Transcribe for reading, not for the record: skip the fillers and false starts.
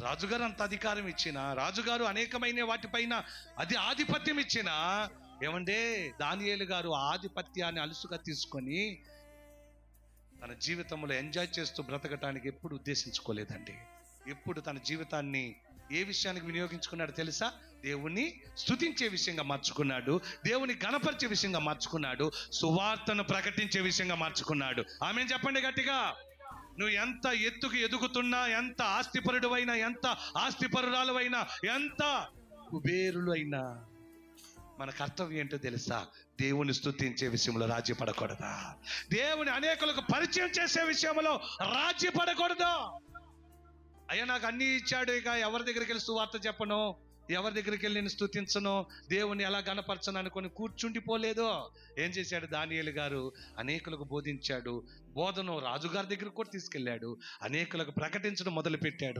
రాజుగారు అంత అధికారం ఇచ్చిన, రాజుగారు అనేకమైన వాటిపైన ఆధిపత్యం ఇచ్చిన, ఏమంటే దానియేలు గారు ఆధిపత్యాన్ని అలుసుగా తీసుకొని తన జీవితంలో ఎంజాయ్ చేస్తూ బ్రతకటానికి ఎప్పుడు ఉద్దేశించుకోలేదండి. ఎప్పుడు తన జీవితాన్ని ఏ విషయానికి వినియోగించుకున్నాడు తెలుసా? దేవుని స్తుతించే విషయంగా మార్చుకున్నాడు, దేవుని గణపరిచే విషయంగా మార్చుకున్నాడు, సువార్తను ప్రకటించే విషయంగా మార్చుకున్నాడు. ఆమేన్ చెప్పండి గట్టిగా. నువ్వు ఎంత ఎత్తుకు ఎదుగుతున్నా, ఎంత ఆస్తిపరుడు అయినా, ఎంత ఆస్తిపరురాలు అయినా, ఎంత కుబేరులు అయినా, మన కర్తవ్యం ఏంటో తెలుసా? దేవుని స్తుతించే విషయంలో రాజీ పడకూడదా? దేవుని అనేకులకు పరిచయం చేసే విషయంలో రాజీ పడకూడదు. అయ్యా నాకు అన్నీ ఇచ్చాడు, ఇక ఎవరి దగ్గరికి వెళ్ళి సువార్త చెప్పను, ఎవరి దగ్గరికి వెళ్ళి నేను స్తుతించను, దేవుని ఎలా గణపరచను అనుకొని కూర్చుండిపోలేదు. ఏం చేశాడు దానియేలు గారు? అనేకులకు బోధించాడు. బోధను రాజుగారి దగ్గరకు కూడా తీసుకెళ్ళాడు, అనేకులకు ప్రకటించడం మొదలుపెట్టాడు.